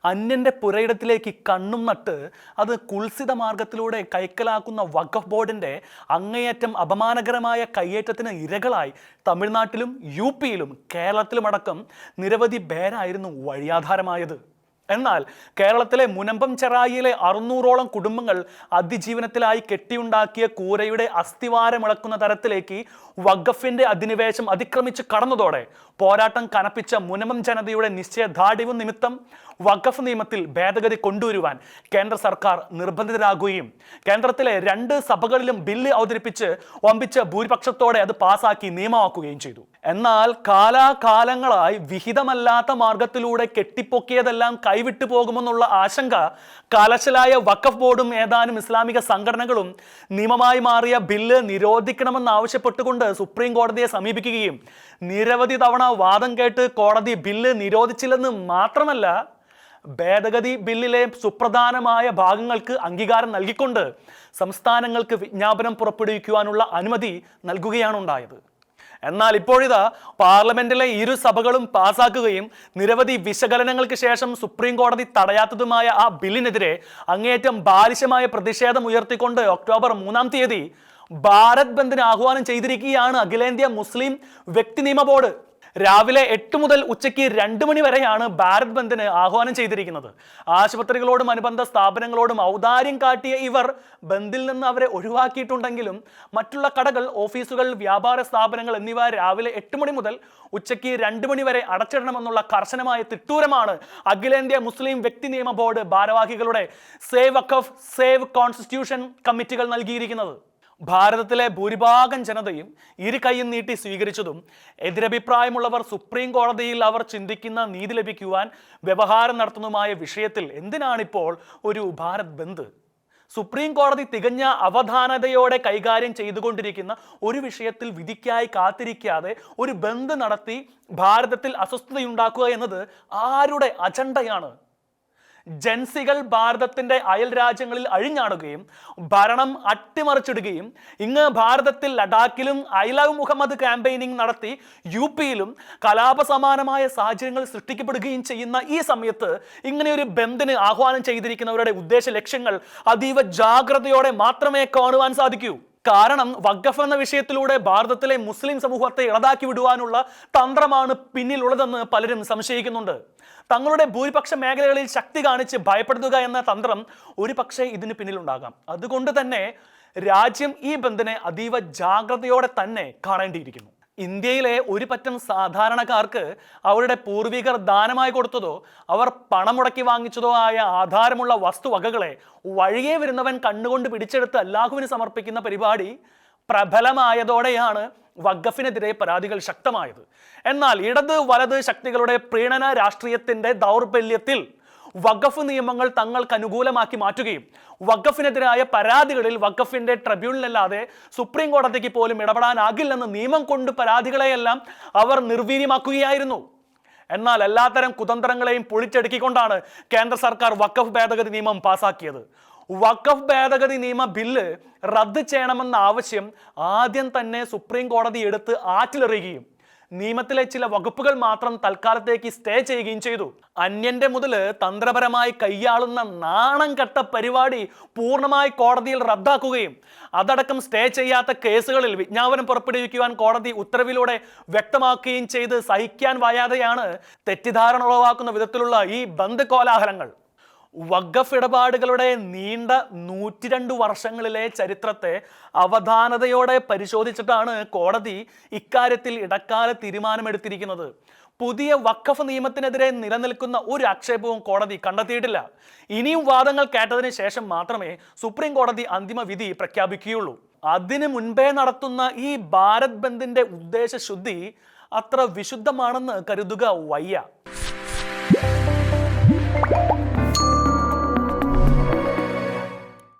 അന്യന്റെ പുരയിടത്തിലേക്ക് കണ്ണും നട്ട് അത് കുൽസിത മാർഗത്തിലൂടെ കൈക്കലാക്കുന്ന വഖഫ് ബോർഡിന്റെ അങ്ങേയറ്റം അപമാനകരമായ കയ്യേറ്റത്തിന് ഇരകളായി തമിഴ്നാട്ടിലും യു.പിയിലും കേരളത്തിലുമടക്കം നിരവധി പേരായിരുന്നു വഴിയാധാരമായത്. എന്നാൽ കേരളത്തിലെ മുനമ്പം ചെറായിയിലെ 600ഓളം കുടുംബങ്ങൾ അതിജീവനത്തിലായി കെട്ടിയുണ്ടാക്കിയ കൂരയുടെ അസ്ഥിവാരമിളക്കുന്ന തരത്തിലേക്ക് വഖഫിന്റെ അധിനിവേശം അതിക്രമിച്ച് കടന്നതോടെ പോരാട്ടം കനപ്പിച്ച മുനമ്പം ജനതയുടെ നിശ്ചയദാർഢ്യവും നിമിത്തം വഖഫ് നിയമത്തിൽ ഭേദഗതി കൊണ്ടുവരുവാൻ കേന്ദ്ര സർക്കാർ നിർബന്ധിതരാകുകയും കേന്ദ്രത്തിലെ 2 സഭകളിലും ബില്ല് അവതരിപ്പിച്ച് വമ്പിച്ച ഭൂരിപക്ഷത്തോടെ അത് പാസാക്കി നിയമമാക്കുകയും ചെയ്തു. എന്നാൽ കാലാകാലങ്ങളായി വിഹിതമല്ലാത്ത മാർഗത്തിലൂടെ കെട്ടിപ്പൊക്കിയതെല്ലാം കൈവിട്ടു പോകുമെന്നുള്ള ആശങ്ക കലശലായ വഖഫ് ബോർഡും ഏതാനും ഇസ്ലാമിക സംഘടനകളും നിയമമായി മാറിയ ബില്ല് നിരോധിക്കണമെന്നാവശ്യപ്പെട്ടുകൊണ്ട് സുപ്രീം കോടതിയെ സമീപിക്കുകയും നിരവധി തവണ വാദം കേട്ട് കോടതി ബില്ല് നിരോധിച്ചില്ലെന്ന് മാത്രമല്ല ഭേദഗതി ബില്ലിലെ സുപ്രധാനമായ ഭാഗങ്ങൾക്ക് അംഗീകാരം നൽകിക്കൊണ്ട് സംസ്ഥാനങ്ങൾക്ക് വിജ്ഞാപനം പുറപ്പെടുവിക്കുവാനുള്ള അനുമതി നൽകുകയാണ് ഉണ്ടായത്. എന്നാൽ ഇപ്പോഴിതാ പാർലമെന്റിലെ 2 സഭകളും പാസാക്കുകയും നിരവധി വിശകലനങ്ങൾക്ക് ശേഷം സുപ്രീം കോടതി തടയാത്തതുമായ ആ ബില്ലിനെതിരെ അങ്ങേയറ്റം ബാലിശമായ പ്രതിഷേധം ഉയർത്തിക്കൊണ്ട് ഒക്ടോബർ 3-ാം തീയതി ഭാരത് ബന്ദിന് ആഹ്വാനം ചെയ്തിരിക്കുകയാണ് അഖിലേന്ത്യാ മുസ്ലിം വ്യക്തി നിയമ ബോർഡ്. രാവിലെ 8 മുതൽ ഉച്ചയ്ക്ക് 2 മണി വരെയാണ് ഭാരത് ബന്ദിന് ആഹ്വാനം ചെയ്തിരിക്കുന്നത്. ആശുപത്രികളോടും അനുബന്ധ സ്ഥാപനങ്ങളോടും ഔദാര്യം കാട്ടിയ ഇവർ ബന്ദിൽ നിന്ന് അവരെ ഒഴിവാക്കിയിട്ടുണ്ടെങ്കിലും മറ്റുള്ള കടകൾ, ഓഫീസുകൾ, വ്യാപാര സ്ഥാപനങ്ങൾ എന്നിവ രാവിലെ 8 മണി മുതൽ ഉച്ചയ്ക്ക് 2 മണി വരെ അടച്ചിടണമെന്നുള്ള കർശനമായ തിട്ടൂരമാണ് അഖിലേന്ത്യാ മുസ്ലിം വ്യക്തി നിയമ ബോർഡ് ഭാരവാഹികളുടെ സേവ് വഖഫ്, സേവ് കോൺസ്റ്റിറ്റ്യൂഷൻ കമ്മിറ്റികൾ നൽകിയിരിക്കുന്നത്. ഭാരതത്തിലെ ഭൂരിഭാഗം ജനതയും ഇരു കൈയും നീട്ടി സ്വീകരിച്ചതും എതിരഭിപ്രായമുള്ളവർ സുപ്രീം കോടതിയിൽ അവർ ചിന്തിക്കുന്ന നീതി ലഭിക്കുവാൻ വ്യവഹാരം നടത്തുന്നതുമായ വിഷയത്തിൽ എന്തിനാണിപ്പോൾ ഒരു ഭാരത് ബന്ദ്? സുപ്രീം കോടതി തികഞ്ഞ അവധാനതയോടെ കൈകാര്യം ചെയ്തുകൊണ്ടിരിക്കുന്ന ഒരു വിഷയത്തിൽ വിധിക്കായി കാത്തിരിക്കാതെ ഒരു ബന്ദ് നടത്തി ഭാരതത്തിൽ അസ്വസ്ഥതയുണ്ടാക്കുക എന്നത് ആരുടെ അജണ്ടയാണ്? ജൻസികൾ ഭാരതത്തിന്റെ അയൽ രാജ്യങ്ങളിൽ അഴിഞ്ഞാടുകയും ഭരണം അട്ടിമറിച്ചിടുകയും ഇങ്ങ് ഭാരതത്തിൽ ലഡാക്കിലും ഐ ലവ് മുഹമ്മദ് ക്യാമ്പയിനിങ് നടത്തി യു.പിയിലും കലാപസമാനമായ സാഹചര്യങ്ങൾ സൃഷ്ടിക്കപ്പെടുകയും ചെയ്യുന്ന ഈ സമയത്ത് ഇങ്ങനെയൊരു ബന്ദിന് ആഹ്വാനം ചെയ്തിരിക്കുന്നവരുടെ ഉദ്ദേശ ലക്ഷ്യങ്ങൾ അതീവ ജാഗ്രതയോടെ മാത്രമേ കാണുവാൻ സാധിക്കൂ. കാരണം വഖഫ് എന്ന വിഷയത്തിലൂടെ ഭാരതത്തിലെ മുസ്ലിം സമൂഹത്തെ ഇളതാക്കി വിടുവാനുള്ള തന്ത്രമാണ് പിന്നിലുള്ളതെന്ന് പലരും സംശയിക്കുന്നുണ്ട്. തങ്ങളുടെ ഭൂരിപക്ഷ മേഖലകളിൽ ശക്തി കാണിച്ച് ഭയപ്പെടുത്തുക എന്ന തന്ത്രം ഒരു പക്ഷേ ഇതിന് പിന്നിലുണ്ടാകാം. അതുകൊണ്ട് തന്നെ രാജ്യം ഈ ബന്ദിനെ അതീവ ജാഗ്രതയോടെ തന്നെ കാണേണ്ടിയിരിക്കുന്നു. ഇന്ത്യയിലെ ഒരു പറ്റം സാധാരണക്കാർക്ക് അവരുടെ പൂർവികർ ദാനമായി കൊടുത്തതോ അവർ പണം മുടക്കി വാങ്ങിച്ചതോ ആയ ആധാരമുള്ള വസ്തുവകകളെ വഴിയേ വരുന്നവൻ കണ്ണുകൊണ്ട് പിടിച്ചെടുത്ത് അല്ലാഹുവിന് സമർപ്പിക്കുന്ന പരിപാടി പ്രബലമായതോടെയാണ് വഖഫിനെതിരെ പരാതികൾ ശക്തമായത്. എന്നാൽ ഇടത് വലത് ശക്തികളുടെ പ്രീണന രാഷ്ട്രീയത്തിന്റെ ദൗർബല്യത്തിൽ വഖഫ് നിയമങ്ങൾ തങ്ങൾക്ക് അനുകൂലമാക്കി മാറ്റുകയും വഖഫിനെതിരായ പരാതികളിൽ വഖഫിന്റെ ട്രിബ്യൂണലല്ലാതെ സുപ്രീം കോടതിക്ക് പോലും ഇടപെടാനാകില്ലെന്ന് നിയമം കൊണ്ട് പരാതികളെയെല്ലാം അവർ നിർവീര്യമാക്കുകയായിരുന്നു. എന്നാൽ എല്ലാത്തരം കുതന്ത്രങ്ങളെയും പൊളിച്ചടുക്കിക്കൊണ്ടാണ് കേന്ദ്ര സർക്കാർ വഖഫ് ഭേദഗതി നിയമം പാസാക്കിയത്. വഖഫ് ഭേദഗതി നിയമ ബില്ല് റദ്ദ് ചെയ്യണമെന്ന ആവശ്യം ആദ്യം തന്നെ സുപ്രീം കോടതി എടുത്ത് ആറ്റിലെറിയുകയും നിയമത്തിലെ ചില വകുപ്പുകൾ മാത്രം തൽക്കാലത്തേക്ക് സ്റ്റേ ചെയ്യുകയും ചെയ്തു. അന്യന്റെ മുതൽ തന്ത്രപരമായി കൈയാളുന്ന നാണം കെട്ട പരിപാടി പൂർണ്ണമായി കോടതിയിൽ റദ്ദാക്കുകയും അതടക്കം സ്റ്റേ ചെയ്യാത്ത കേസുകളിൽ വിജ്ഞാപനം പുറപ്പെടുവിക്കുവാൻ കോടതി ഉത്തരവിലൂടെ വ്യക്തമാക്കുകയും ചെയ്ത് സഹിക്കാൻ വയ്യാതെയാണ് തെറ്റിദ്ധാരണ ഉളവാക്കുന്ന വിധത്തിലുള്ള ഈ ബന്ദ് കോലാഹലങ്ങൾ. വഖഫ് ഇടപാടുകളുടെ നീണ്ട 102 വർഷങ്ങളിലെ ചരിത്രത്തെ അവധാനതയോടെ പരിശോധിച്ചിട്ടാണ് കോടതി ഇക്കാര്യത്തിൽ ഇടക്കാല തീരുമാനമെടുത്തിരിക്കുന്നത്. പുതിയ വഖഫ് നിയമത്തിനെതിരെ നിലനിൽക്കുന്ന ഒരു ആക്ഷേപവും കോടതി കണ്ടെത്തിയിട്ടില്ല. ഇനിയും വാദങ്ങൾ കേട്ടതിന് ശേഷം മാത്രമേ സുപ്രീം കോടതി അന്തിമ വിധി പ്രഖ്യാപിക്കുകയുള്ളൂ. അതിനു മുൻപേ നടത്തുന്ന ഈ ഭാരത് ബന്ദിന്റെ ഉദ്ദേശശുദ്ധി അത്ര വിശുദ്ധമാണെന്ന് കരുതുക വയ്യ.